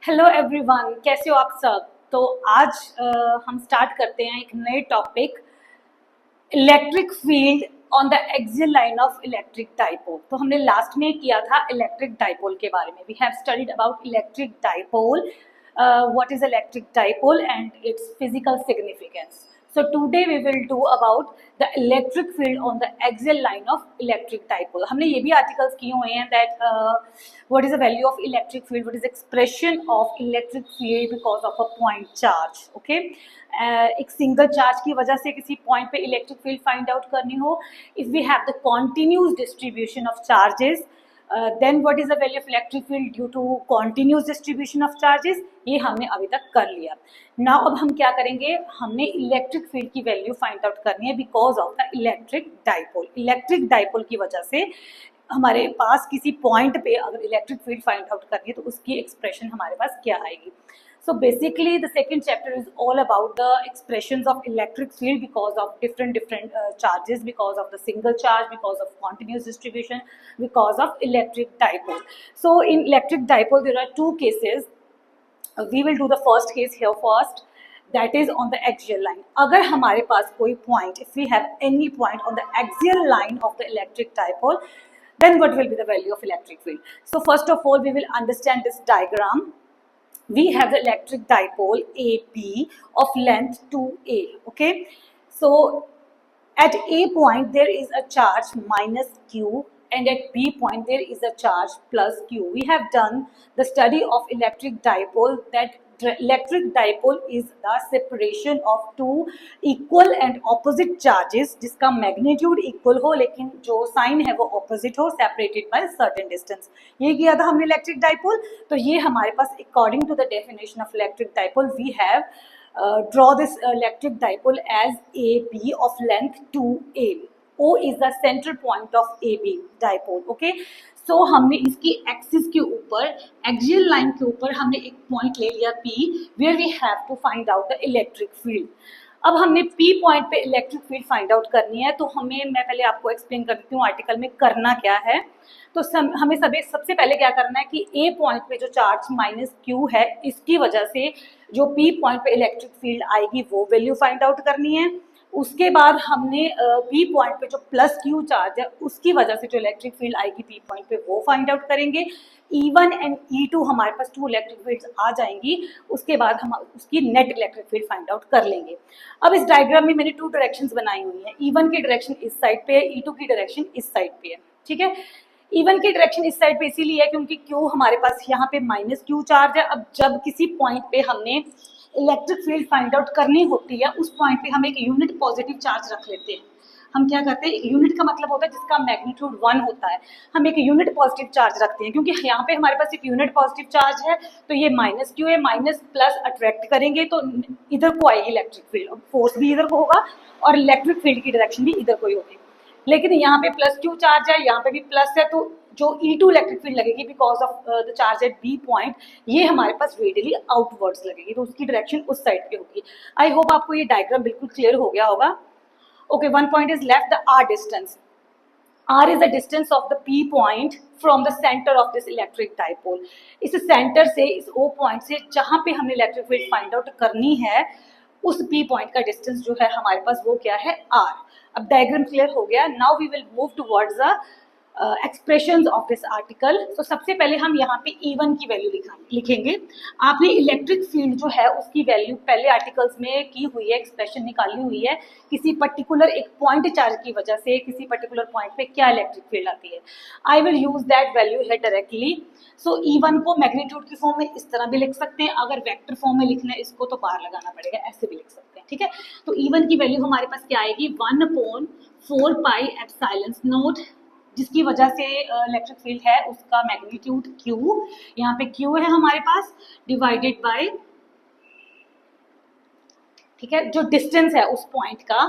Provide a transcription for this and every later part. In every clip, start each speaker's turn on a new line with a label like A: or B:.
A: Hello everyone, कैसे हो आप सब। तो आज हम स्टार्ट करते हैं एक नए topic, electric field on the axial line of electric dipole. तो हमने लास्ट में किया था इलेक्ट्रिक डाइपोल के बारे में। We have studied about electric dipole, what is electric dipole and its physical significance. So today we will do about the electric field on the axial line of electric dipole. हमने ये भी articles किए हुए हैं that what is the value of electric field, what is expression of electric field because of a point charge. Okay, एक single charge की वजह से किसी पॉइंट पे इलेक्ट्रिक फील्ड फाइंड आउट करनी हो, if we have the continuous distribution of charges, then what is the value of electric field due to continuous distribution of charges. ये हमने अभी तक कर लिया. नाउ अब हम क्या करेंगे, हमने इलेक्ट्रिक फील्ड की वैल्यू फाइंड आउट करनी है because of the electric dipole. Electric dipole की वजह से हमारे पास किसी पॉइंट पे अगर इलेक्ट्रिक फील्ड फाइंड आउट करनी है तो उसकी एक्सप्रेशन हमारे पास क्या आएगी. So basically the second chapter is all about the expressions of electric field because of different charges, because of the single charge, because of continuous distribution, because of electric dipole. So in electric dipole there are two cases. We will do the first case here first, that is on the axial line. अगर हमारे पास कोई point, if we have any point on the axial line of the electric dipole, then what will be the value of electric field. So first of all we will understand this diagram. We have the electric dipole AP of length 2a. Okay, so at A point there is a charge minus Q, and at B point there is a charge plus Q. We have done the study of electric dipole, that electric dipole is the separation of two equal and opposite charges जिसका magnitude equal हो लेकिन जो sign है वो opposite हो, separated by certain distance. ये किया था हमने electric dipole. तो ये हमारे पास according to the definition of electric dipole we have draw this electric dipole as AB of length 2a. O is the center point of AB dipole. Okay, so हमने इसकी axis के ऊपर, axial line के ऊपर हमने एक point ले लिया P, where we have to find out the electric field. अब हमने P पॉइंट पे इलेक्ट्रिक फील्ड फाइंड आउट करनी है. तो मैं पहले आपको एक्सप्लेन कर देती हूँ आर्टिकल में करना क्या है. तो हमें सबसे पहले क्या करना है कि A पॉइंट पे जो चार्ज माइनस Q है, इसकी वजह से जो P पॉइंट पे इलेक्ट्रिक फील्ड आएगी वो वैल्यू फाइंड आउट करनी है. उसके बाद हमने बी पॉइंट पे जो प्लस क्यू चार्ज है उसकी वजह से जो इलेक्ट्रिक फील्ड आएगी बी पॉइंट पे वो फाइंड आउट करेंगे. E1 एंड E2 हमारे पास टू इलेक्ट्रिक फील्ड्स आ जाएंगी. उसके बाद हम उसकी net electric field find out कर लेंगे. अब इस डायग्राम में मैंने टू डायरेक्शंस बनाई हुई हैं. E1 की डायरेक्शन इस साइड पे है, E2 की डायरेक्शन इस साइड पे है. ठीक है, E1 की डायरेक्शन इस साइड पे इसीलिए है क्योंकि Q हमारे पास यहाँ पे माइनस Q चार्ज है. अब जब किसी पॉइंट पे हमने इलेक्ट्रिक फील्ड फाइंड आउट करनी होती है उस पॉइंट पे हम एक यूनिट पॉजिटिव चार्ज रख लेते हैं. हम क्या करते हैं, यूनिट का मतलब होता है जिसका मैग्नीट्यूड 1 होता है. हम एक यूनिट पॉजिटिव चार्ज रखते हैं क्योंकि यहाँ पे हमारे पास एक यूनिट पॉजिटिव चार्ज है. तो ये माइनस क्यू है, माइनस प्लस अट्रैक्ट करेंगे तो इधर को आएगी इलेक्ट्रिक फील्ड. फोर्स भी इधर को होगा और इलेक्ट्रिक फील्ड की डायरेक्शन भी इधर को ही होगी. लेकिन यहाँ पे प्लस क्यू चार्ज है, यहाँ पे भी प्लस है, तो जो E2 इलेक्ट्रिक फील्ड लगेगी because of the charge at B point, ये हमारे पास रेडियली आउटवर्ड्स लगेगी. तो उसकी डायरेक्शन उस साइड पे होगी. आई होप आपको ये डायग्राम बिल्कुल क्लियर हो गया होगा. Okay, one point is left, the R distance. R is the distance of the P point from the center of this electric dipole. इस सेंटर से, इस O पॉइंट से जहाँ पे हमने इलेक्ट्रिक फील्ड फाइंड आउट करनी है उस P पॉइंट का डिस्टेंस जो है हमारे पास वो क्या है, R. अब डायग्राम क्लियर हो गया. Now we will move towards the expressions of this article. तो सबसे पहले हम यहाँ पे E1 की वैल्यू लिखेंगे. आपने इलेक्ट्रिक फील्ड जो है उसकी वैल्यू पहले आर्टिकल्स में की हुई है, एक्सप्रेशन निकाली हुई है. किसी पर्टिकुलर एक पॉइंट चार्ज की वजह से किसी पर्टिकुलर पॉइंट पे क्या इलेक्ट्रिक फील्ड आती है. I will use that value है डायरेक्टली. सो E1 को मैग्नीट्यूड की फॉर्म में इस तरह भी लिख सकते हैं. अगर वेक्टर फॉर्म में लिखना है इसको तो बार लगाना पड़ेगा, ऐसे भी लिख सकते हैं. ठीक है, तो E1 की वैल्यू हमारे पास क्या आएगी, 1/4 पाई एप्सिलॉन नॉट, जिसकी वजह से इलेक्ट्रिक फील्ड है उसका मैग्नीट्यूड Q, यहाँ पे Q है हमारे पास, डिवाइडेड बाय, ठीक है, जो डिस्टेंस है उस पॉइंट का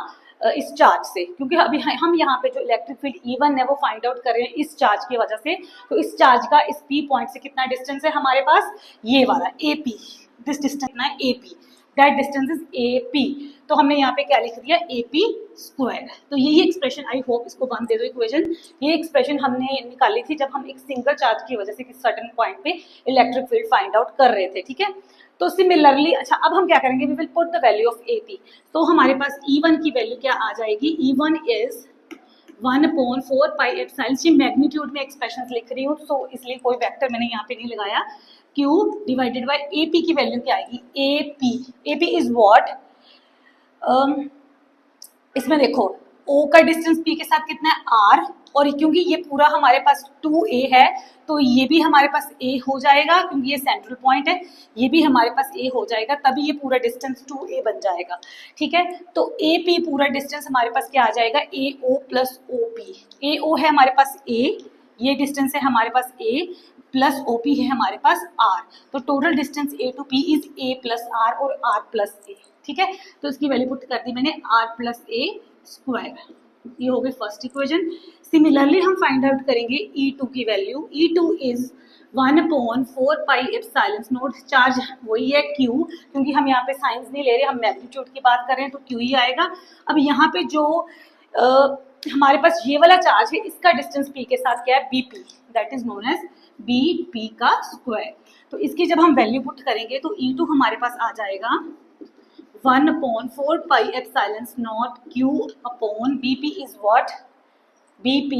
A: इस चार्ज से. क्योंकि अभी हम यहाँ पे जो इलेक्ट्रिक फील्ड E1 है वो फाइंड आउट कर रहे हैं इस चार्ज की वजह से. तो इस चार्ज का इस P पॉइंट से कितना डिस्टेंस है हमारे पास, ये वाला AP, दिस डिस्टेंस ना AP, that distance is AP. तो हमने यहाँ पे क्या लिख दिया AP स्क्वायर। तो यही एक्सप्रेशन, आई होप इसको 1 दे दो इक्वेशन, ये एक्सप्रेशन हमने निकाली थी जब हम एक सिंगल चार्ज की वजह से किसी सर्टेन पॉइंट पे इलेक्ट्रिक फील्ड फाइंड आउट कर रहे थे, ठीक है। तो सिमिलरली, अच्छा अब हम क्या करेंगे, we will put the value of AP। तो हमारे पास E1 की वैल्यू क्या आ जाएगी, E1 इज 1/4 पाई एप्सिलॉन, ये मैग्नीट्यूड में एक्सप्रेशन लिख रही हूँ तो इसलिए कोई वेक्टर मैंने यहाँ पे नहीं लगाया। Q डिवाइडेड बाई AP की वैल्यू क्या आएगी, AP इज व्हाट, इसमें देखो O का डिस्टेंस P के साथ कितना है R, और क्योंकि ये पूरा हमारे पास 2A है तो ये भी हमारे पास A हो जाएगा, क्योंकि ये सेंट्रल पॉइंट है, ये भी हमारे पास A हो जाएगा, तभी ये पूरा डिस्टेंस 2A बन जाएगा, ठीक है। तो AP पूरा डिस्टेंस हमारे पास क्या आ जाएगा, AO प्लस OP। AO है हमारे पास A, ये डिस्टेंस है हमारे पास A प्लस OP है हमारे पास R, तो total distance A to P is A plus R और R प्लस A, ठीक है। तो इसकी वैल्यू पुट कर दी मैंने R प्लस A स्क्वायर, ये हो गई फर्स्ट इक्वेशन। सिमिलरली हम फाइंड आउट करेंगे E2 की value, E2 is 1/4 pi epsilon not, charge वही है Q, क्योंकि हम यहाँ पे साइंस नहीं ले रहे, हम मैग्नीट्यूड की बात कर रहे हैं तो Q ही आएगा। अब यहाँ पे जो हमारे पास ये वाला चार्ज है, इसका डिस्टेंस P के साथ क्या है, BP, that is known as BP का स्क्वायर। तो इसकी जब हम वैल्यू पुट करेंगे तो E2 हमारे पास आ जाएगा 1/4 पाई epsilon not Q upon BP is what, BP।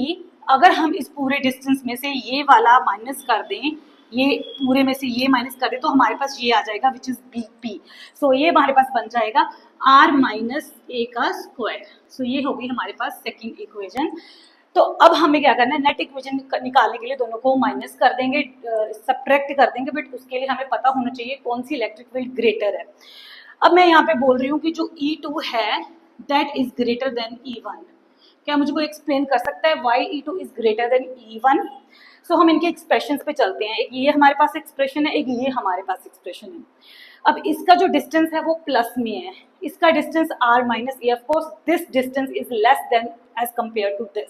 A: अगर हम इस पूरे डिस्टेंस में से ये वाला माइनस कर दें, ये पूरे में से ये माइनस कर दें तो हमारे पास ये आ जाएगा विच इज BP। सो ये हमारे पास बन जाएगा R माइनस A का स्क्वायर। सो ये होगी हमारे पास सेकेंड इक्वेशन। तो अब हमें क्या करना है, नेट इक्वेशन निकालने के लिए दोनों को माइनस कर देंगे, सब्ट्रैक्ट कर देंगे, बट उसके लिए हमें पता होना चाहिए कौन सी इलेक्ट्रिक फील्ड ग्रेटर है। अब मैं यहाँ पे बोल रही हूँ कि जो E2 है that is greater than E1। क्या मुझे कोई एक्सप्लेन कर सकता है why E2 is greater than E1? So हम इनके एक्सप्रेशंस पे चलते हैं, एक ये हमारे पास एक्सप्रेशन है, एक ये हमारे पास एक्सप्रेशन है। अब इसका जो डिस्टेंस है वो प्लस में है, इसका distance R minus A, of course this distance is less than as compare to this,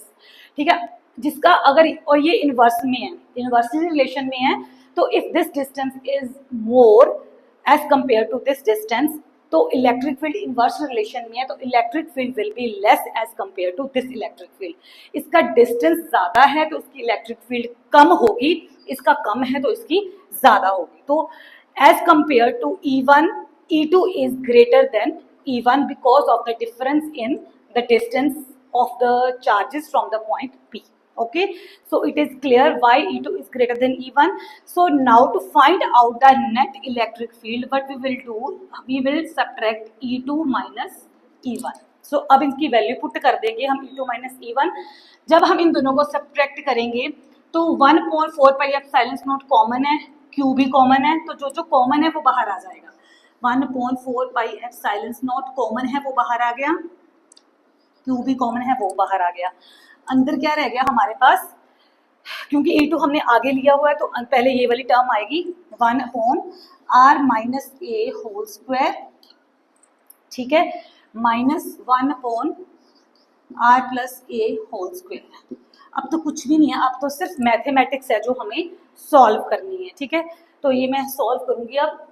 A: ठीक है। जिसका अगर, और ये इनवर्स में है, इनवर्सली रिलेशन में है, तो if this distance is more as compare to this distance, तो इलेक्ट्रिक फील्ड इनवर्स रिलेशन में है, तो electric field will be less as compare to this electric field. इसका डिस्टेंस ज्यादा है तो इसकी इलेक्ट्रिक फील्ड कम होगी, इसका कम है तो इसकी ज्यादा होगी। तो as compare to E1, E2 is greater than E1 because of the difference in the distance of the charges from the point P. Okay, so it is clear why E2 is greater than E1. So now to find out the net electric field, what we will do, we will subtract E2 minus E1. So अब इनकी value put कर देंगे हम E2 minus E1। जब हम इन दोनों को subtract करेंगे तो 1/4 पाई एप्सिलॉन नॉट कॉमन है, Q भी कॉमन है, तो जो जो कॉमन है वो बाहर आ जाएगा। 1/4 पाई एप्सिलॉन नॉट कॉमन है वो बाहर आ गया, Q भी कॉमन है वो बाहर आ गया। अंदर क्या रह गया हमारे पास, क्योंकि E2 हमने आगे लिया हुआ है तो पहले ये वाली टर्म आएगी 1/R minus A whole square, ठीक है, minus 1/R plus A whole square. अब तो कुछ भी नहीं है, अब तो सिर्फ मैथमेटिक्स है जो हमें सॉल्व करनी है, ठीक है। तो ये मैं सॉल्व करूंगी, अब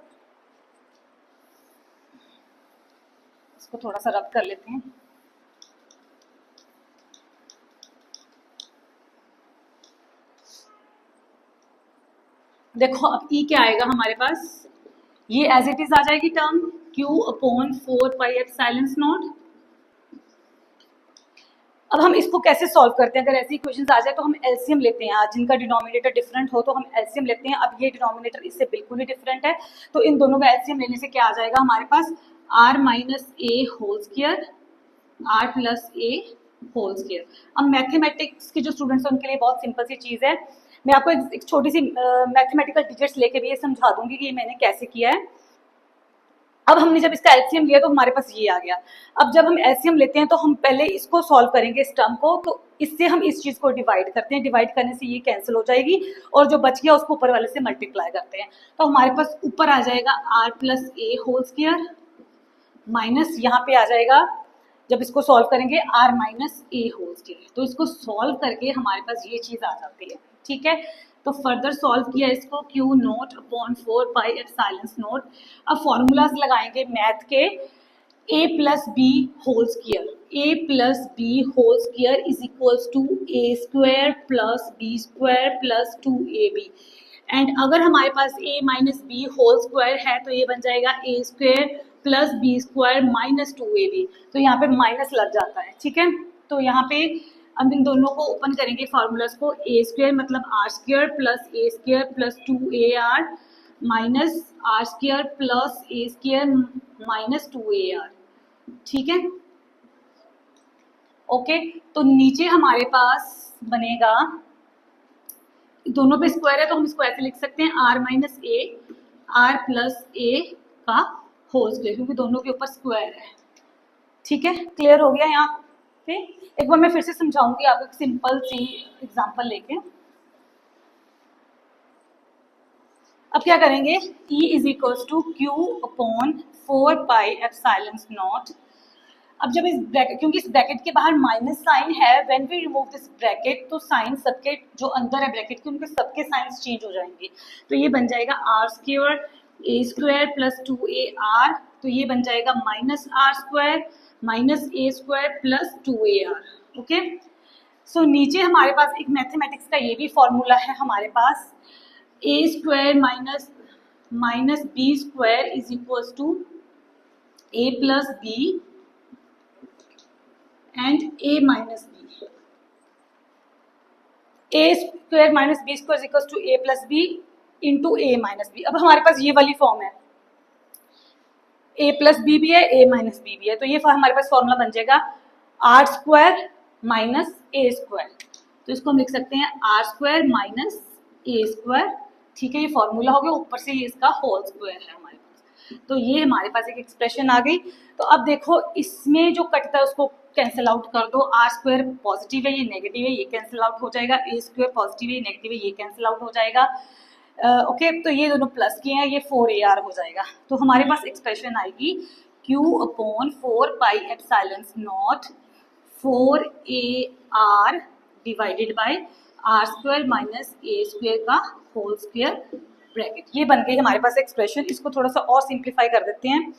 A: इसको थोड़ा सा रब कर लेते हैं। देखो अब E क्या आएगा हमारे पास, ये एज इट इज आ जाएगी टर्म Q/4 पाई एप्सिलॉन नॉट। अब हम इसको कैसे सॉल्व करते हैं, अगर ऐसी इक्वेशंस आ जाए तो हम एलसीएम लेते हैं, आज जिनका डिनोमिनेटर डिफरेंट हो तो हम एलसीएम लेते हैं। अब ये डिनोमिनेटर इससे बिल्कुल ही डिफरेंट है, तो इन दोनों का एलसीएम लेने से क्या आ जाएगा हमारे पास, R minus A whole square, R plus A whole square. अब मैथमेटिक्स के जो स्टूडेंट्स हैं उनके लिए बहुत सिंपल सी चीज़ है, मैं आपको एक छोटी सी मैथमेटिकल डिजिट्स लेके भी ये समझा दूंगी कि ये मैंने कैसे किया है। अब हमने जब इसका एलसीएम लिया तो हमारे पास ये आ गया। अब जब हम एलसीएम लेते हैं तो हम पहले इसको सॉल्व करेंगे इस टर्म को, तो इससे हम इस चीज़ को डिवाइड करते हैं, डिवाइड करने से ये कैंसिल हो जाएगी और जो बच गया उसको ऊपर वाले से मल्टीप्लाई करते हैं, तो हमारे पास ऊपर आ जाएगा R plus A whole square minus यहाँ पे आ जाएगा, जब इसको सॉल्व करेंगे R minus A whole square. तो इसको सॉल्व करके हमारे पास ये चीज़ आ जाती है, ठीक है। तो फर्दर सॉल्व किया इसको Q0/4 पाई एप्सिलॉन नॉट। अब फॉर्मूलाज लगाएंगे मैथ के, a plus b whole square, a plus b whole square is equals to a square plus b square plus 2ab। And अगर हमारे पास a minus b whole square है तो ये बन जाएगा a square plus b square minus 2ab। तो यहाँ पे माइनस लग जाता है, ठीक है। तो यहाँ पे हम इन दोनों को ओपन करेंगे फार्मूलाज को, a स्क्वायर मतलब r square plus a square plus 2ar minus r square plus a square minus 2ar, ठीक है। ओके, तो नीचे हमारे पास बनेगा, दोनों पे स्क्वायर है तो हम स्क्वायर से लिख सकते हैं r minus a r plus a का होल स्क्वायर, क्योंकि दोनों के ऊपर स्क्वायर है, ठीक है। क्लियर हो गया यहाँ पे? एक बार मैं फिर से समझाऊंगी आपको एक सिंपल सी एग्जांपल लेके। अब क्या करेंगे, E is equals to q upon 4 pi epsilon naught. अब जब इस ब्रैकेट, क्योंकि इस ब्रैकेट के बाहर माइनस साइन है, when we remove this bracket तो साइन सबके जो अंदर है ब्रैकेट के उनके सबके साइंस चेंज हो जाएंगे। तो ये बन जाएगा r square a square plus 2ar, तो ये बन जाएगा minus r square minus a square plus 2ar। Okay, so नीचे हमारे पास एक मैथमेटिक्स का ये भी फॉर्मूला है हमारे पास, a square minus minus b square is equals to a plus b and a minus b, a square minus b square is equals to a plus b into a minus b। अब हमारे पास ये वाली form है, a plus b भी है a minus b भी है, तो ये हमारे पास फॉर्मूला बन जाएगा r square minus a square. तो इसको हम लिख सकते हैं r square minus a square, ठीक है। ये फॉर्मूला हो गया, ऊपर से ये इसका होल स्क्वायर है हमारे पास। तो ये हमारे पास एक एक्सप्रेशन आ गई। तो अब देखो इसमें जो कटता है उसको कैंसिल आउट कर दो, आर स्क्वायर पॉजिटिव है ये नेगेटिव है, ये कैंसिल आउट हो जाएगा, ए स्क्वायर पॉजिटिव है ये नेगेटिव है, ये कैंसिल आउट हो जाएगा। ओके, तो ये दोनों प्लस के हैं, ये 4ar हो जाएगा। तो हमारे पास एक्सप्रेशन आएगी q upon 4 pi epsilon naught 4ar divided by r square minus a square का होल स्क्वायर ब्रैकेट। ये बन गई हमारे पास एक्सप्रेशन। इसको थोड़ा सा और सिंप्लीफाई कर देते हैं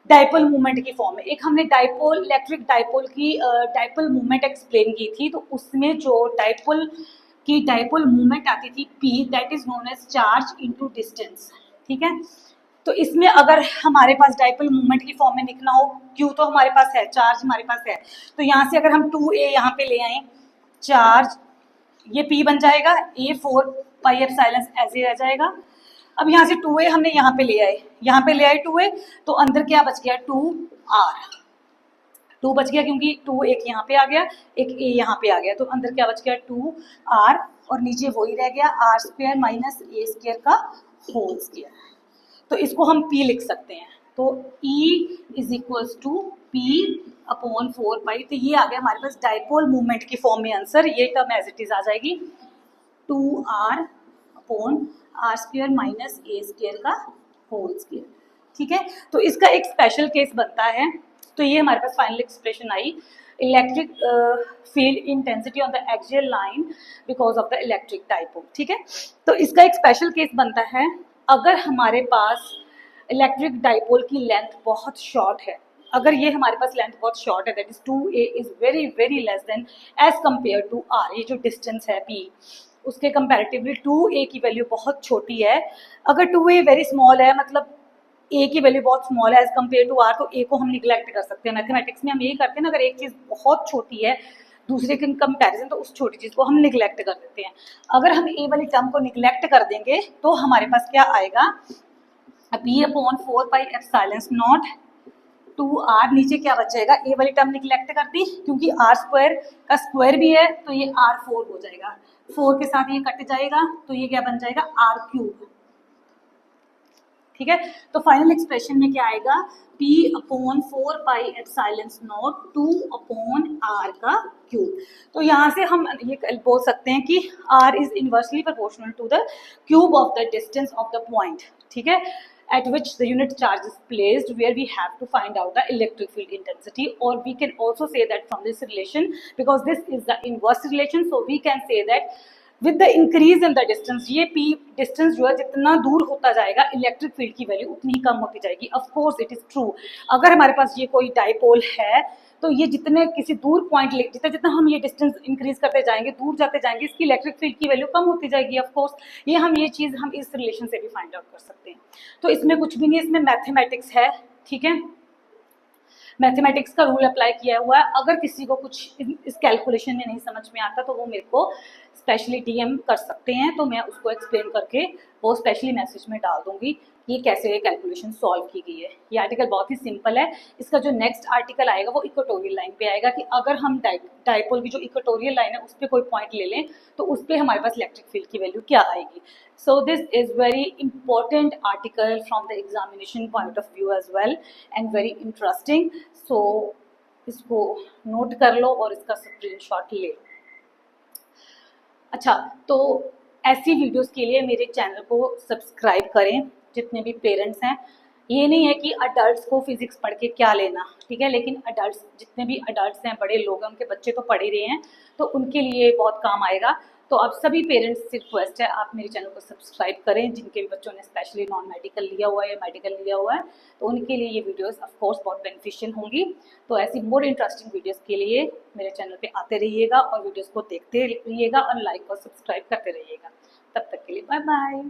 A: डाइपोल मूवमेंट की फॉर्म में। एक हमने डाइपोल इलेक्ट्रिक डाइपोल की डाइपोल मूवमेंट एक्सप्लेन की थी, तो उसमें जो डाइपोल की डाइपोल मूवमेंट आती थी P, that is known as charge into distance, ठीक है। तो इसमें अगर हमारे पास डाइपोल मूवमेंट की फॉर्म में लिखना हो, Q तो हमारे पास है, चार्ज हमारे पास है, तो यहाँ से अगर हम 2a यहाँ पे ले आए, चार्ज ये P बन जाएगा, a 4 पाई एप्सिलॉन ऐसे रह जाएगा। अब यहाँ से 2a हमने यहाँ पे ले आए, यहाँ पे ले आए 2a, तो अंदर क्या बच गया 2r, 2 बच गया क्योंकि 2 एक यहाँ पे आ गया, एक a यहाँ पे आ गया, तो अंदर क्या बच गया 2r, और नीचे वही रह गया r square minus a square का होल स्क्वायर। तो इसको हम p लिख सकते हैं, तो E is equals to p upon 4 pi. तो ये आ गया हमारे पास डाइपोल मूवमेंट की फॉर्म में आंसर, ये टर्म एज इट इज आ जाएगी 2r upon r square minus a square का होल स्क्वायर, ठीक है। तो इसका एक स्पेशल केस बनता है। तो ये हमारे पास फाइनल एक्सप्रेशन आई, electric field intensity on the axial line because of the electric dipole, ठीक है। तो इसका एक स्पेशल केस बनता है, अगर हमारे पास इलेक्ट्रिक डाइपोल की लेंथ बहुत शॉर्ट है, अगर ये हमारे पास लेंथ बहुत शॉर्ट है, that is 2a is very very less than as compare to r, ये जो डिस्टेंस है p उसके कंपैरेटिवली 2a की वैल्यू बहुत छोटी है। अगर 2a वेरी स्मॉल है, मतलब a की वैल्यू बहुत स्मॉल है एज कम्पेयर टू r, तो a को हम निगलेक्ट कर सकते हैं। मैथमेटिक्स में हम यही करते हैं ना, अगर एक चीज़ बहुत छोटी है दूसरे के कंपैरिजन, तो उस छोटी चीज़ को हम निगलेक्ट कर देते हैं। अगर हम a वाली टर्म को निगलेक्ट कर देंगे तो हमारे पास क्या आएगा, p upon 4 pi epsilon not 2r, नीचे क्या बच जाएगा, a वाली टर्म निगलेक्ट कर दी क्योंकि r स्क्वायर का स्क्वायर भी है, तो ये r4 हो जाएगा, 4 के साथ ये कट जाएगा, तो ये क्या बन जाएगा r3, ठीक है। तो फाइनल एक्सप्रेशन में क्या आएगा, p upon 4 pi epsilon not 2 upon r का क्यूब। तो यहाँ से हम ये बोल सकते हैं कि r is inversely proportional to the cube of the distance of the point, ठीक है, at which the unit charge is placed, where we have to find out the electric field intensity, or we can also say that from this relation, because this is the inverse relation, so we can say that with the increase in the distance, ये P distance जो है जितना दूर होता जाएगा electric field की value उतनी ही कम होती जाएगी। Of course it is true, अगर हमारे पास ये कोई डाइपोल है तो ये जितने किसी दूर पॉइंट ले जितना जितना हम ये डिस्टेंस इंक्रीज करते जाएंगे, दूर जाते जाएंगे, इसकी इलेक्ट्रिक फील्ड की वैल्यू कम होती जाएगी। ऑफ कोर्स ये चीज़ हम इस रिलेशन से भी फाइंड आउट कर सकते हैं। तो इसमें कुछ भी नहीं, इसमें मैथमेटिक्स है, ठीक है, मैथमेटिक्स का रूल अप्लाई किया हुआ है। अगर किसी को कुछ इस कैलकुलेशन में नहीं समझ में आता तो वो मेरे को स्पेशली डीएम कर सकते हैं, तो मैं उसको एक्सप्लेन करके वो स्पेशली मैसेज में डाल दूंगी ये कैसे ये कैलकुलेशन सॉल्व की गई है। ये आर्टिकल बहुत ही सिंपल है। इसका जो नेक्स्ट आर्टिकल आएगा वो इक्वेटोरियल लाइन पे आएगा कि अगर हम डाइपोल की जो इक्वेटोरियल लाइन है उस पर कोई पॉइंट ले लें तो उस पर हमारे पास इलेक्ट्रिक फील्ड की वैल्यू क्या आएगी। So this is very important article from the examination point of view as well and very interesting. So इसको नोट कर लो और इसका स्क्रीनशॉट ले लो। अच्छा, तो ऐसी वीडियोस के लिए मेरे चैनल को सब्सक्राइब करें जितने भी पेरेंट्स हैं। ये नहीं है कि अडल्ट्स को फिजिक्स पढ़ के क्या लेना, ठीक है, लेकिन अडल्ट्स जितने भी अडल्ट्स हैं, बड़े लोग हैं, उनके बच्चे तो पढ़ ही रहे हैं, तो उनके लिए बहुत काम आएगा। तो अब सभी पेरेंट्स से रिक्वेस्ट है आप मेरे चैनल को सब्सक्राइब करें, जिनके भी बच्चों ने स्पेशली नॉन मेडिकल लिया हुआ है या मेडिकल लिया हुआ है, तो उनके लिए ये वीडियोस ऑफ कोर्स बहुत बेनिफिशियल होंगी। तो ऐसी मोर इंटरेस्टिंग वीडियोस के लिए मेरे चैनल पे आते रहिएगा और वीडियोस को देखते रहिएगा और लाइक और सब्सक्राइब करते रहिएगा। तब तक के लिए बाय बाय।